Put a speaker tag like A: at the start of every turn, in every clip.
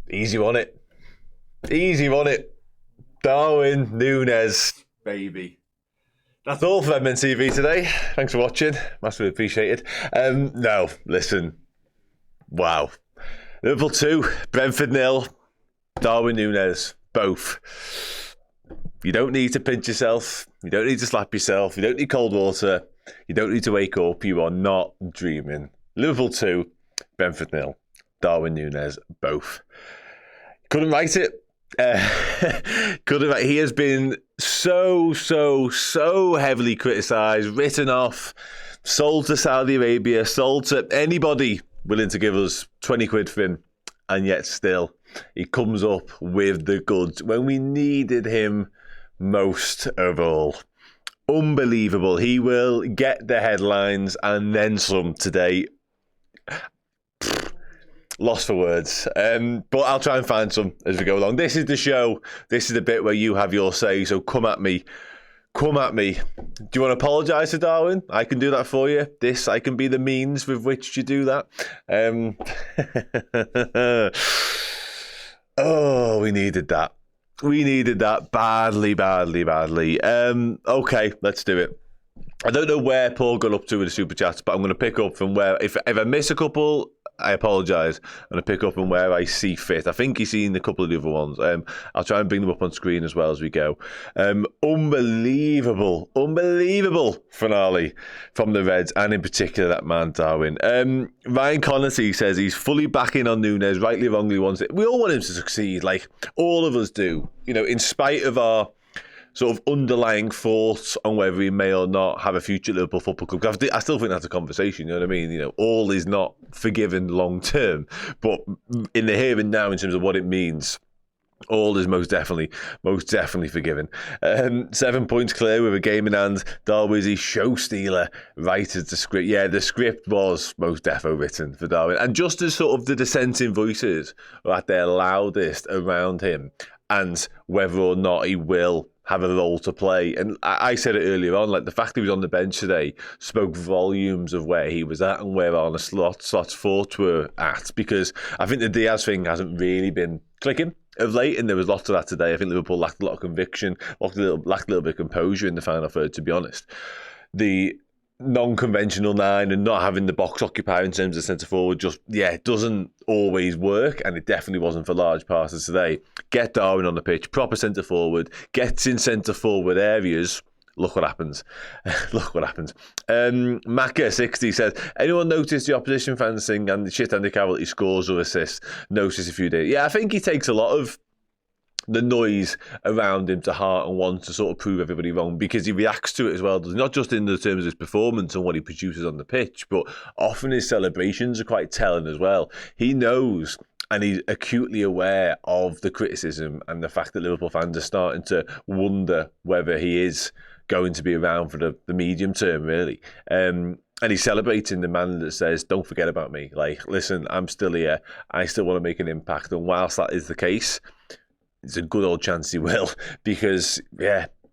A: Easy won it. Darwin Núñez, baby. That's all for Redmen TV today. Thanks for watching. Massively appreciated. No, listen. Wow. Liverpool 2, Brentford 0, Darwin Núñez, both. You don't need to pinch yourself. You don't need to slap yourself. You don't need cold water. You don't need to wake up. You are not dreaming. Liverpool 2, Brentford 0, Darwin Núñez, both. Couldn't write it. Couldn't write. He has been so heavily criticised, written off, sold to Saudi Arabia, sold to anybody willing to give us 20 quid for him, and yet still he comes up with the goods when we needed him most of all. Unbelievable. He will get the headlines and then some today. Lost for words. But I'll try and find some as we go along. This is the show. This is the bit where you have your say. So come at me. Come at me. Do you want to apologise to Darwin? I can do that for you. I can be the means with which you do that. Oh, we needed that. We needed that badly. Okay, let's do it. I don't know where Paul got up to with the super chats, but I'm going to pick up from where, if I miss a couple, I apologise. I'm going to pick up from where I see fit. I think he's seen a couple of the other ones. I'll try and bring them up on screen as well as we go. Unbelievable finale from the Reds, and in particular that man Darwin. Ryan Connolly says he's fully backing on Núñez, rightly or wrongly wants it. We all want him to succeed, like all of us do. You know, in spite of our sort of underlying thoughts on whether he may or not have a future at Liverpool Football Club. I still think that's a conversation, you know what I mean? You know, all is not forgiven long term, but in the here and now, in terms of what it means, all is most definitely forgiven. 7 points clear with a game in hand. Darwin is a show stealer, writes the script. Yeah, the script was most defo written for Darwin. And just as sort of the dissenting voices are at their loudest around him, and whether or not he will have a role to play. And I said it earlier on, like the fact he was on the bench today spoke volumes of where he was at and where Arne Slot's thoughts were at, because I think the Diaz thing hasn't really been clicking of late, and there was lots of that today. I think Liverpool lacked a lot of conviction, lacked a little bit of composure in the final third, to be honest. The non-conventional nine and not having the box occupier in terms of centre-forward it doesn't always work, and it definitely wasn't for large parts of today. Get Darwin on the pitch, proper centre-forward, gets in centre-forward areas. Look what happens. Macca60 says, anyone notice the opposition fans sing and the shit Andy Carroll he scores or assists? Notice a few days. Yeah, I think he takes a lot of the noise around him to heart and wants to sort of prove everybody wrong, because he reacts to it as well. Not just in the terms of his performance and what he produces on the pitch, but often his celebrations are quite telling as well. He knows and he's acutely aware of the criticism and the fact that Liverpool fans are starting to wonder whether he is going to be around for the medium term, really. And he's celebrating the man that says, don't forget about me. Like, listen, I'm still here. I still want to make an impact. And whilst that is the case, it's a good old chance he will, because,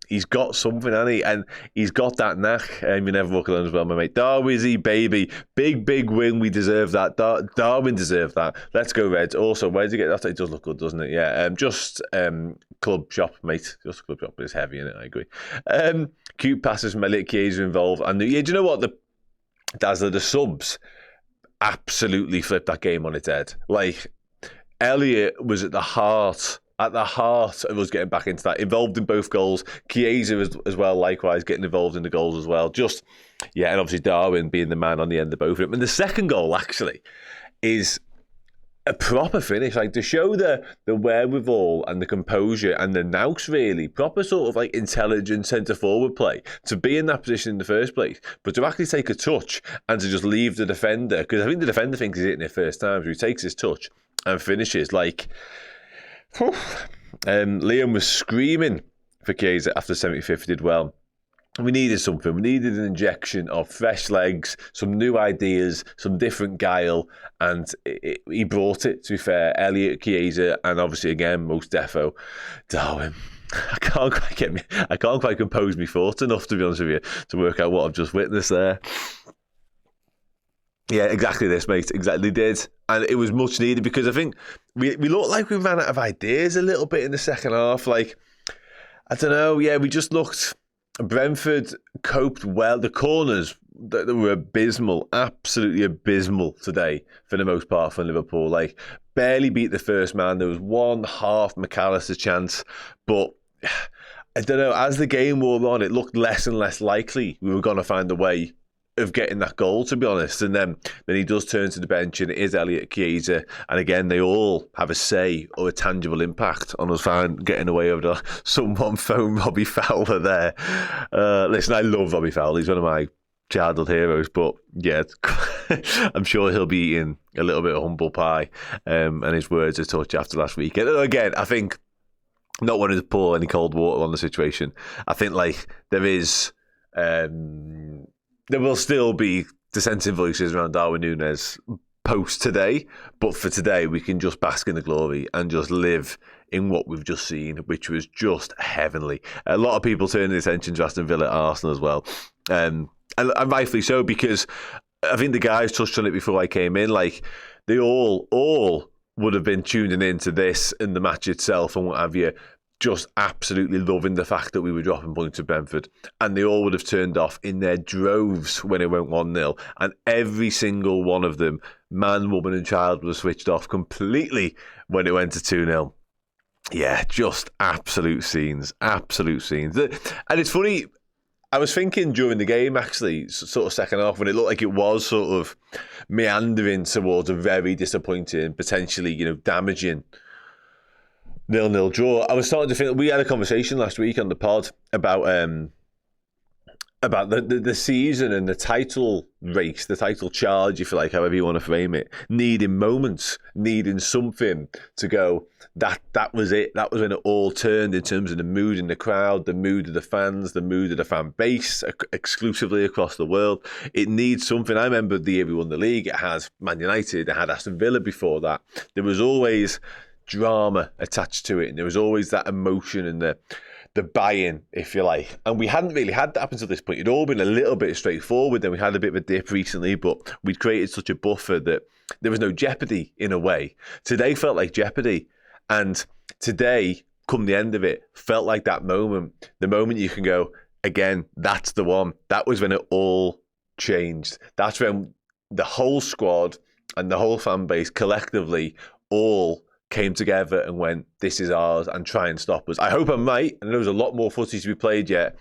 A: he's got something, hasn't he? And he's got that knack. You never walk alone as well, my mate. Darwin, baby. Big win. We deserve that. Darwin deserved that. Let's go, Reds. Also, where did you get that? It does look good, doesn't it? Yeah. Just club shop, mate. Just club shop, but it's heavy in it, I agree. Cute passes from Elliot Chiesa involved. And do you know what? The subs absolutely flipped that game on its head. Like, Elliot was at the heart of us getting back into that, involved in both goals. Chiesa as well, likewise, getting involved in the goals as well. And obviously Darwin being the man on the end of both of them. And the second goal, actually, is a proper finish, like to show the wherewithal and the composure and the nous, really. Proper sort of like intelligent centre-forward play to be in that position in the first place, but to actually take a touch and to just leave the defender, because I think the defender thinks he's hitting it first time, so he takes his touch and finishes. Like, Liam was screaming for Chiesa after 75th, did well. We needed something. We needed an injection of fresh legs, some new ideas, some different guile, and he brought it, to be fair. Elliot, Chiesa, and obviously again, most defo, Darwin. I can't quite compose my thoughts enough, to be honest with you, to work out what I've just witnessed there. Yeah, exactly this, mate. Exactly did. And it was much needed because I think we looked like we ran out of ideas a little bit in the second half. Like, I don't know. Yeah, we just looked. Brentford coped well. The corners they were abysmal, absolutely abysmal today for the most part for Liverpool. Like, barely beat the first man. There was one half McAllister chance, but I don't know. As the game wore on, it looked less and less likely we were going to find a way of getting that goal, to be honest. And then he does turn to the bench, and it is Elliot Chiesa. And again, they all have a say or a tangible impact on us getting away with it. Someone phone Robbie Fowler there. Listen, I love Robbie Fowler. He's one of my childhood heroes. But yeah, I'm sure he'll be eating a little bit of humble pie. And his words a touch after last week. And again, I think not wanting to pour any cold water on the situation. I think like there is. There will still be dissenting voices around Darwin Núñez post today, but for today we can just bask in the glory and just live in what we've just seen, which was just heavenly. A lot of people turning attention to Aston Villa, Arsenal as well, and rightfully so, because I think the guys touched on it before I came in. Like, they all would have been tuning into this and the match itself and what have you, just absolutely loving the fact that we were dropping points to Brentford, and they all would have turned off in their droves when it went 1-0, and every single one of them, man, woman and child, was switched off completely when it went to 2-0. Yeah, just absolute scenes. And it's funny, I was thinking during the game, actually, sort of second half, when it looked like it was sort of meandering towards a very disappointing, potentially, damaging 0-0 draw. I was starting to think, we had a conversation last week on the pod about the season and the title race, the title charge, if you like, however you want to frame it, needing moments, needing something to go, that was it. That was when it all turned in terms of the mood in the crowd, the mood of the fans, the mood of the fan base exclusively across the world. It needs something. I remember the year we won the league, it had Man United, it had Aston Villa before that. There was always drama attached to it, and there was always that emotion and the buy-in, if you like. And we hadn't really had that up until this point. It'd all been a little bit straightforward. Then we had a bit of a dip recently, but we'd created such a buffer that there was no jeopardy in a way. Today felt like jeopardy, and today, come the end of it, felt like that moment. The moment you can go, again, that's the one. That was when it all changed. That's when the whole squad and the whole fan base collectively all came together and went, this is ours, and try and stop us. I hope I'm right. I know there's a lot more footy to be played yet,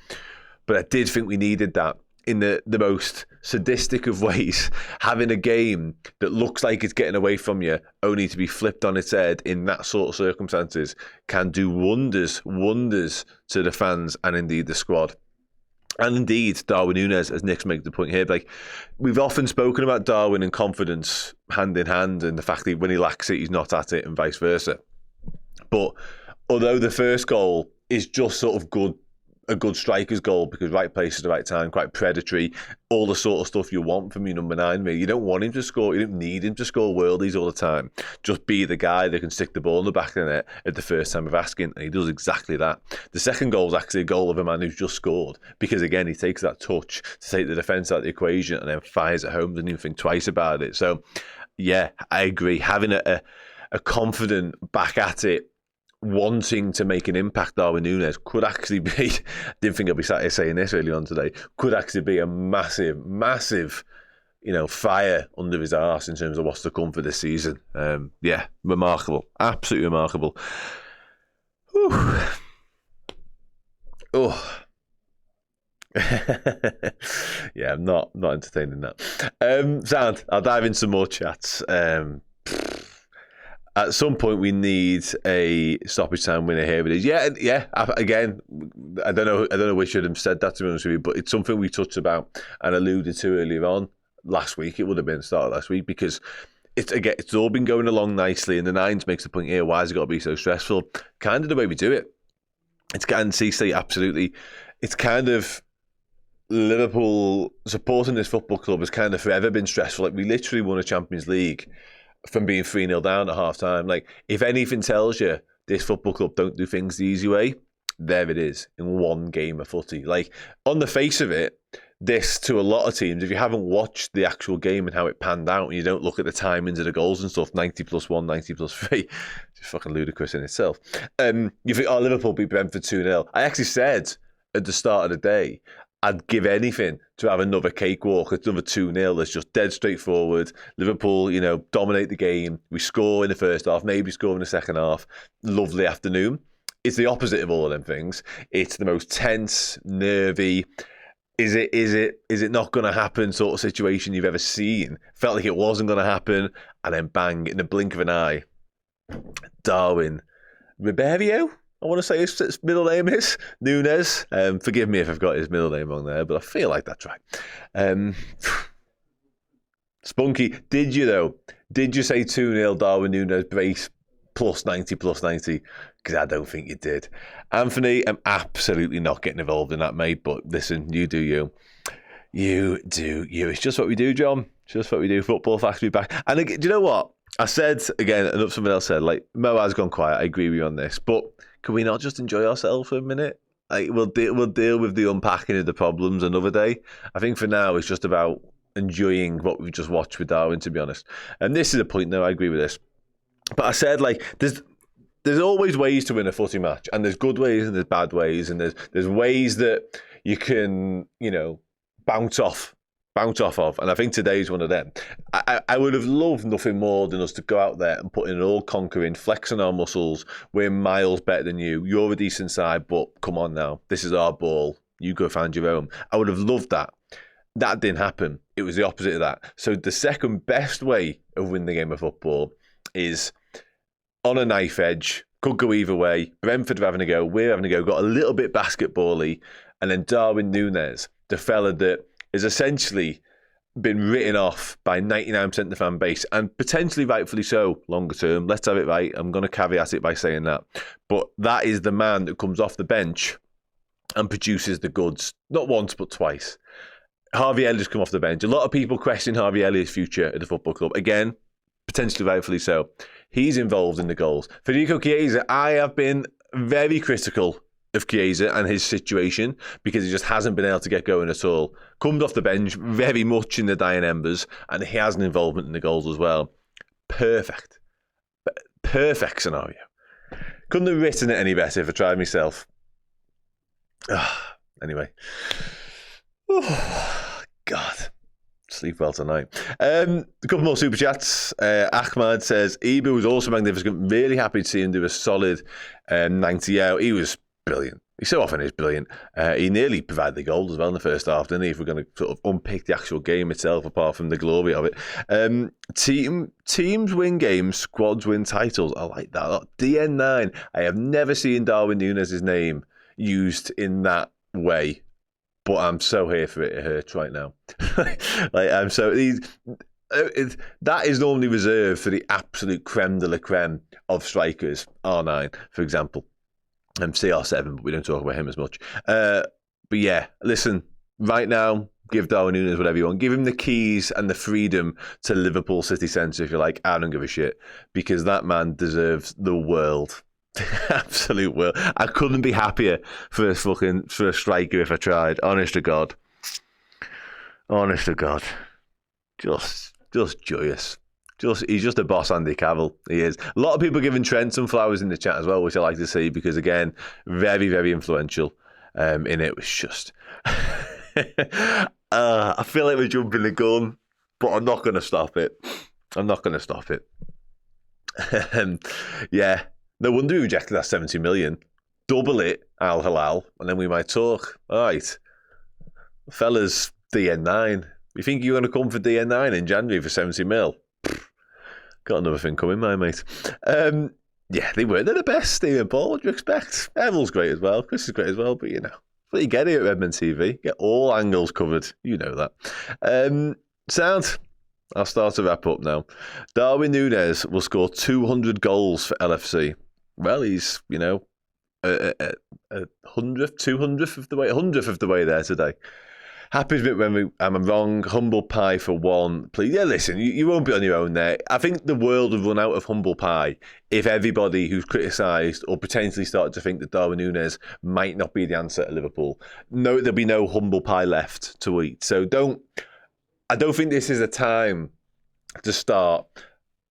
A: but I did think we needed that in the most sadistic of ways. Having a game that looks like it's getting away from you, only to be flipped on its head in that sort of circumstances, can do wonders to the fans and indeed the squad. And indeed, Darwin Núñez, as Nick's making the point here, like, we've often spoken about Darwin and confidence hand in hand, and the fact that when he lacks it, he's not at it, and vice versa. But although the first goal is just sort of a good striker's goal, because right place at the right time, quite predatory, all the sort of stuff you want from your number 9, really. You don't want him to score, you don't need him to score worldies all the time. Just be the guy that can stick the ball in the back of the net at the first time of asking, and he does exactly that. The second goal is actually a goal of a man who's just scored, because again, he takes that touch to take the defence out of the equation and then fires it home, doesn't even think twice about it. So yeah, I agree. Having a confident back at it, wanting to make an impact, Darwin Núñez could actually be, didn't think I'd be sat here saying this early on today, could actually be a massive fire under his arse in terms of what's to come for this season. Yeah, remarkable, absolutely remarkable. Whew. Oh. Yeah, I'm not entertaining that. Sound, I'll dive into some more chats. At some point, we need a stoppage time winner here. But yeah. Again, I don't know which should have said that, to be honest with you, but it's something we touched about and alluded to earlier on last week. It would have been started last week, because it's all been going along nicely, and the Nines makes the point here: why has it got to be so stressful? Kind of the way we do it. It's kind of CC, absolutely. It's kind of Liverpool supporting this football club has kind of forever been stressful. Like, we literally won a Champions League from being 3-0 down at half time. Like, if anything tells you this football club don't do things the easy way, there it is in one game of footy. Like, on the face of it, this to a lot of teams, if you haven't watched the actual game and how it panned out, and you don't look at the timings of the goals and stuff, 90 plus 1, 90 plus 3, it's fucking ludicrous in itself. You think, oh, Liverpool beat Brentford 2-0. I actually said at the start of the day, I'd give anything to have another cakewalk, another 2-0 that's just dead straightforward. Liverpool, dominate the game. We score in the first half, maybe score in the second half. Lovely afternoon. It's the opposite of all of them things. It's the most tense, nervy, is it not going to happen sort of situation you've ever seen. Felt like it wasn't going to happen, and then bang, in the blink of an eye, Darwin Ribeiro, I want to say his middle name is Núñez. Forgive me if I've got his middle name wrong there, but I feel like that's right. Spunky, did you though? Did you say 2-0 Darwin Núñez brace plus 90 plus 90? Because I don't think you did. Anthony, I'm absolutely not getting involved in that, mate. But listen, you do you. You do you. It's just what we do, John. Just what we do. Football Facts be back. And do you know what? I said, again, and something else said, like, Mo has gone quiet. I agree with you on this. But can we not just enjoy ourselves for a minute? Like, we'll deal with the unpacking of the problems another day. I think for now, it's just about enjoying what we've just watched with Darwin, to be honest. And this is a point, though, I agree with this. But I said, like, there's always ways to win a footy match, and there's good ways and there's bad ways, and there's ways that you can, bounce off of, and I think today's one of them. I would have loved nothing more than us to go out there and put in an all-conquering, flexing our muscles. We're miles better than you. You're a decent side, but come on now. This is our ball. You go find your own. I would have loved that. That didn't happen. It was the opposite of that. So the second best way of winning the game of football is on a knife edge. Could go either way. Brentford are having a go. We're having a go. Got a little bit basketball-y. And then Darwin Núñez, the fella that has essentially been written off by 99% of the fan base, and potentially rightfully so longer term. Let's have it right. I'm going to caveat it by saying that. But that is the man that comes off the bench and produces the goods, not once but twice. Harvey Elliott's come off the bench. A lot of people question Harvey Elliott's future at the football club. Again, potentially rightfully so. He's involved in the goals. Federico Chiesa, I have been very critical of Chiesa and his situation because he just hasn't been able to get going at all. Comes off the bench very much in the dying embers, and he has an involvement in the goals as well. Perfect scenario. Couldn't have written it any better if I tried myself. Anyway. God. Sleep well tonight. A couple more super chats. Ahmad says, Ibu was also magnificent. Really happy to see him do a solid 90. Yeah, he was brilliant. He so often is brilliant. He nearly provided the goal as well in the first half, didn't he? If we're going to sort of unpick the actual game itself, apart from the glory of it. Teams win games, squads win titles. I like that. DN9. I have never seen Darwin Núñez's name used in that way, but I'm so here for it. It hurts right now. I'm so. That is normally reserved for the absolute creme de la creme of strikers. R9, for example. CR7, but we don't talk about him as much. But yeah, listen, right now, give Darwin Núñez whatever you want. Give him the keys and the freedom to Liverpool city centre if you like. I don't give a shit, because that man deserves the world. Absolute world. I couldn't be happier for a striker if I tried. Honest to God. Just joyous. He's just a boss, Andy Cavill. He is. A lot of people giving Trent some flowers in the chat as well, which I like to see because, again, very, very influential in it. It was just... I feel like we're jumping the gun, but I'm not going to stop it. Yeah. No wonder we rejected that 70 million. Double it, Al Hilal, and then we might talk. All right. Fellas, DN9. You think you're going to come for DN9 in January for 70 mil? Got another thing coming, my mate. Yeah, they're the best. Steven Paul, what do you expect? Evel's great as well. Chris is great as well, but you know. But you get it at Redmen TV. Get all angles covered. You know that. Sound. I'll start to wrap up now. Darwin Núñez will score 200 goals for LFC. Well, he's, a 100th of the way there today. Happy to admit when I'm wrong. Humble pie for one, please. Yeah, listen, you won't be on your own there. I think the world would run out of humble pie if everybody who's criticised or potentially started to think that Darwin Núñez might not be the answer at Liverpool, no, there'll be no humble pie left to eat. So I don't think this is a time to start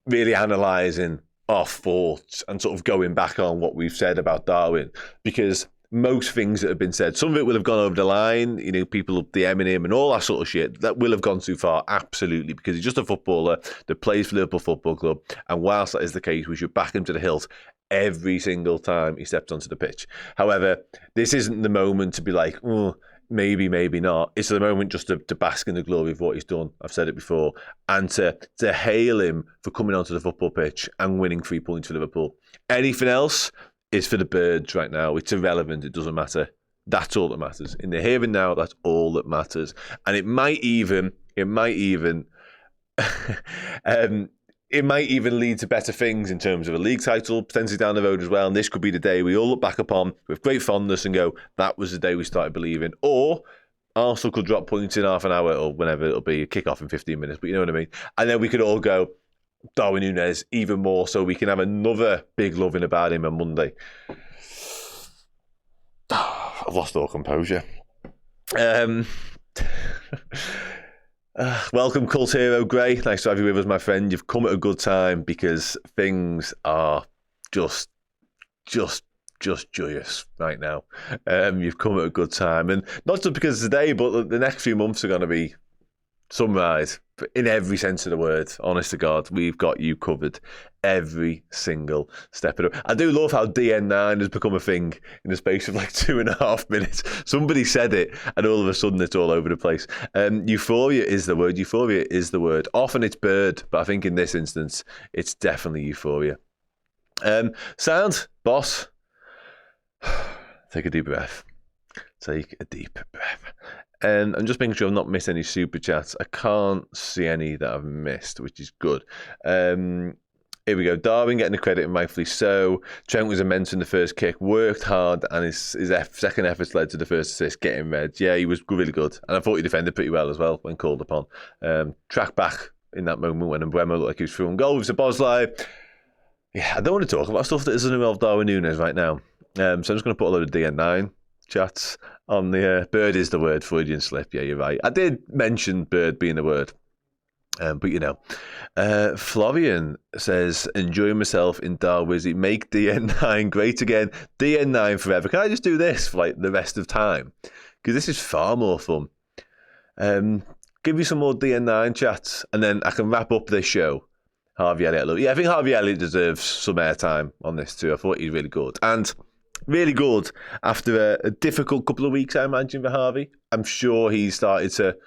A: really analysing our thoughts and sort of going back on what we've said about Darwin, because most things that have been said, some of it will have gone over the line, people DMing him and all that sort of shit, that will have gone too far, absolutely, because he's just a footballer that plays for Liverpool Football Club, and whilst that is the case, we should back him to the hilt every single time he steps onto the pitch. However, this isn't the moment to be like, oh, maybe not. It's the moment just to bask in the glory of what he's done. I've said it before. And to hail him for coming onto the football pitch and winning 3 points for Liverpool. Anything else is for the birds right now. It's irrelevant. It doesn't matter. That's all that matters. In the here and now, that's all that matters. And it might even it might even lead to better things in terms of a league title, potentially down the road as well. And this could be the day we all look back upon with great fondness and go, that was the day we started believing. Or Arsenal could drop points in half an hour or whenever it'll be, a kick-off in 15 minutes, but you know what I mean? And then we could all go, Darwin Núñez, even more, so we can have another big loving about him on Monday. I've lost all composure. Welcome, Cult Hero Gray. Nice to have you with us, my friend. You've come at a good time because things are just joyous right now. You've come at a good time, and not just because of today, but the next few months are going to be sunrise in every sense of the word. Honest to God, we've got you covered every single step of it. I do love how DN9 has become a thing in the space of like 2.5 minutes. Somebody said it, and all of a sudden it's all over the place. Euphoria is the word. Euphoria is the word. Often it's bird, but I think in this instance, it's definitely euphoria. Sound, boss. Take a deep breath. Take a deep breath. And I'm just making sure I've not missed any super chats. I can't see any that I've missed, which is good. Here we go. Darwin getting the credit, and rightfully so. Trent was immense in the first kick, worked hard, and his second efforts led to the first assist, getting red. Yeah, he was really good. And I thought he defended pretty well as well when called upon. Track back in that moment when Mbeumo looked like he was through on goal with Szoboszlai. Yeah, I don't want to talk about stuff that doesn't involve Darwin Núñez right now. So I'm just going to put a load of DN9 chats on the bird is the word, Freudian slip. Yeah, you're right. I did mention bird being the word. But you know, Florian says, enjoying myself in Darwizzy, make DN9 great again. DN9 forever. Can I just do this for like the rest of time? Because this is far more fun. Give you some more DN9 chats, and then I can wrap up this show. Harvey Elliott. Yeah, I think Harvey Elliott deserves some airtime on this too. I thought he's really good. And really good after a difficult couple of weeks, I imagine, for Harvey. I'm sure he started to...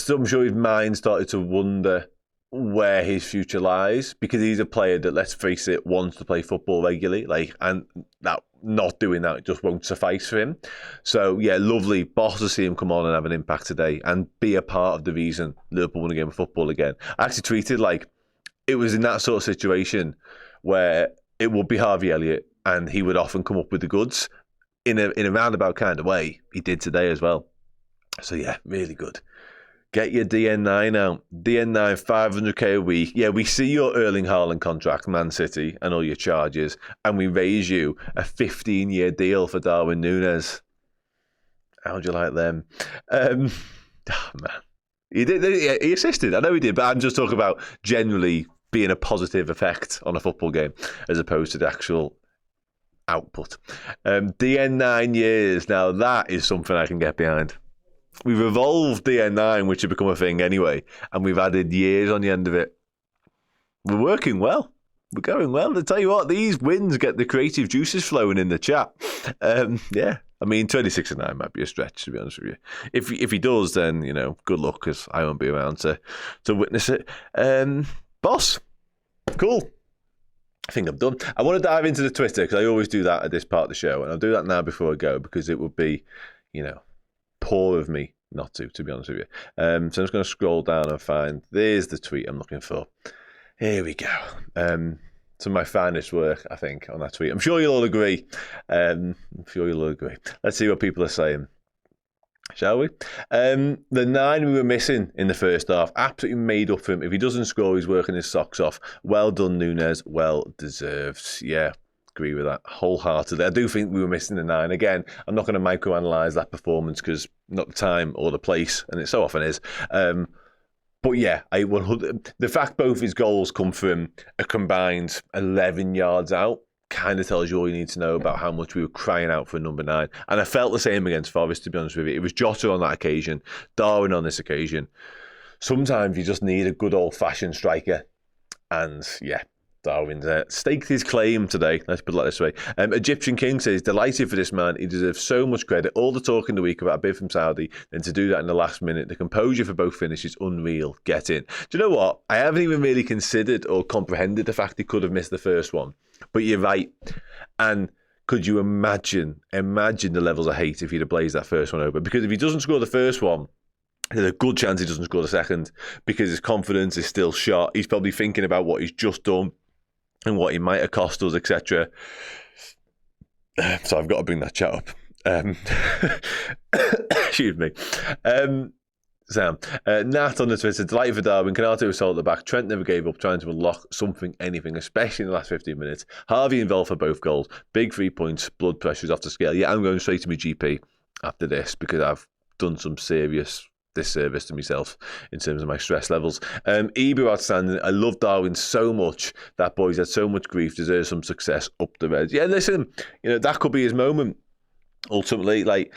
A: I'm sure his mind started to wonder where his future lies, because he's a player that, let's face it, wants to play football regularly, and that not doing that just won't suffice for him. So yeah, lovely boss to see him come on and have an impact today and be a part of the reason Liverpool won a game of football again. I actually tweeted it was in that sort of situation where it would be Harvey Elliott and he would often come up with the goods in a roundabout kind of way. He did today as well. So yeah, really good. Get your DN9 out. DN9, 500k a week. Yeah, we see your Erling Haaland contract, Man City, and all your charges, and we raise you a 15-year deal for Darwin Núñez. How'd you like them? Man. He did. He assisted. I know he did, but I'm just talking about generally being a positive effect on a football game as opposed to the actual output. DN9 years. Now, that is something I can get behind. We've evolved DN9, which had become a thing anyway, and we've added years on the end of it. We're working well. We're going well. I tell you what, these wins get the creative juices flowing in the chat. Yeah, I mean, 26 and 9 might be a stretch, to be honest with you. If he does, then, good luck, because I won't be around to witness it. Boss, cool. I think I'm done. I want to dive into the Twitter, because I always do that at this part of the show, and I'll do that now before I go, because it would be, poor of me not to be honest with you. So I'm just going to scroll down and find, there's the tweet I'm looking for. Here we go. Some of my finest work, I think, on that tweet. I'm sure you'll all agree. Let's see what people are saying. shall we? The 9 we were missing in the first half, absolutely made up for him. If he doesn't score, he's working his socks off. Well done, Núñez. Well deserved. Yeah, agree with that wholeheartedly. I do think we were missing the 9. Again, I'm not going to microanalyse that performance because not the time or the place, and it so often is. But yeah, the fact both his goals come from a combined 11 yards out kind of tells you all you need to know about how much we were crying out for number 9. And I felt the same against Forest, to be honest with you. It was Jota on that occasion, Darwin on this occasion. Sometimes you just need a good old-fashioned striker. And yeah, Darwin's staked his claim today. Let's put it like this way. Egyptian King says, delighted for this man. He deserves so much credit. All the talk in the week about a bid from Saudi, then to do that in the last minute. The composure for both finishes, unreal. Get in. Do you know what? I haven't even really considered or comprehended the fact he could have missed the first one. But you're right. And could you imagine the levels of hate if he'd have blazed that first one over? Because if he doesn't score the first one, there's a good chance he doesn't score the second because his confidence is still shot. He's probably thinking about what he's just done and what he might have cost us, etc. So I've got to bring that chat up. Excuse me. Sam. Nat on the Twitter, delighted for Darwin. Canate was solid at the back. Trent never gave up, trying to unlock something, anything, especially in the last 15 minutes. Harvey involved for both goals. Big 3 points. Blood pressure's off the scale. Yeah, I'm going straight to my GP after this because I've done some serious disservice to myself in terms of my stress levels. Ebro outstanding. I love Darwin so much. That boy's had so much grief, deserves some success up the Reds. Yeah, listen, that could be his moment. Ultimately, like,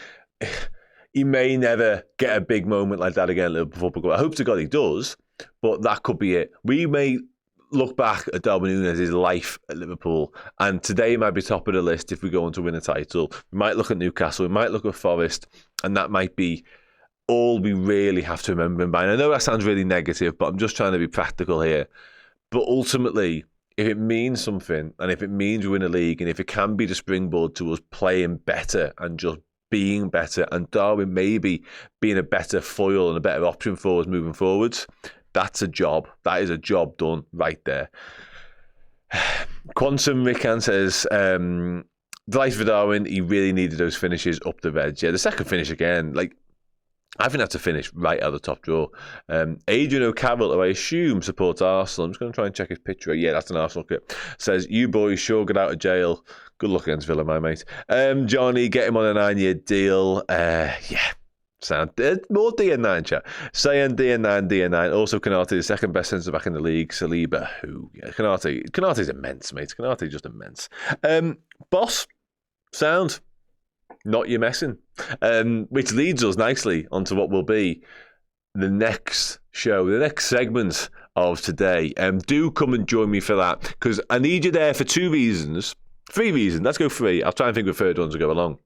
A: he may never get a big moment like that again at Liverpool Football Club. I hope to God he does, but that could be it. We may look back at Darwin Núñez's life at Liverpool, and today might be top of the list if we go on to win a title. We might look at Newcastle, we might look at Forest, and that might be all we really have to remember him by. And I know that sounds really negative, but I'm just trying to be practical here. But ultimately, if it means something, and if it means we win a league, and if it can be the springboard to us playing better and just being better, and Darwin maybe being a better foil and a better option for us moving forwards, that's a job. That is a job done right there. Quantum Rickan says, delighted for Darwin. He really needed those finishes up the Reds. Yeah, the second finish again, like, I think that's a finish right out of the top drawer. Adrian O'Carroll, who I assume supports Arsenal. I'm just going to try and check his picture. Yeah, that's an Arsenal kit. Says, you boys sure get out of jail. Good luck against Villa, my mate. Johnny, get him on a 9-year deal. Yeah, sound more DN9 chat. Saying DN9. Also, Canate, the second best centre back in the league. Saliba, who? Yeah, Canate's immense, mate. Canate's just immense. Boss, sound. Not your messing. Which leads us nicely onto what will be the next show, the next segment of today. Do come and join me for that, because I need you there for 2 reasons. 3 reasons. Let's go 3. I'll try and think of a third one as I go along.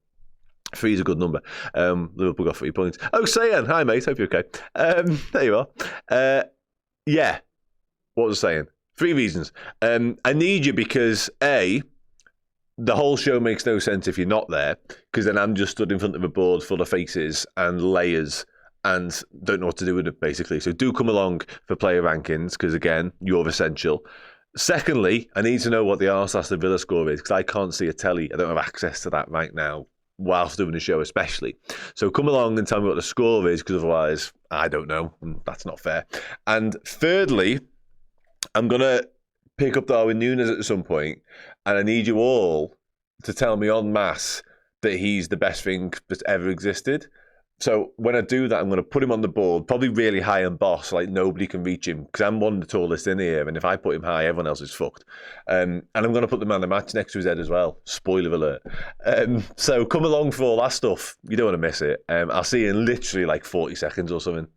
A: 3 is a good number. Liverpool got 3 points. Oh, Sayan. Hi, mate. Hope you're okay. There you are. Yeah. What was I saying? 3 reasons. I need you because, A, the whole show makes no sense if you're not there, because then I'm just stood in front of a board full of faces and layers and don't know what to do with it, basically. So do come along for player rankings, because, again, you're essential. Secondly, I need to know what the Arsenal Villa score is, because I can't see a telly. I don't have access to that right now, whilst doing the show especially. So come along and tell me what the score is, because otherwise, I don't know. And that's not fair. And thirdly, I'm going to pick up Darwin Núñez at some point, and I need you all to tell me en masse that he's the best thing that's ever existed. So when I do that, I'm going to put him on the board, probably really high and boss, like nobody can reach him, because I'm one of the tallest in here, and if I put him high, everyone else is fucked. And I'm going to put the man of the match next to his head as well. Spoiler alert. So come along for all that stuff. You don't want to miss it. I'll see you in literally like 40 seconds or something.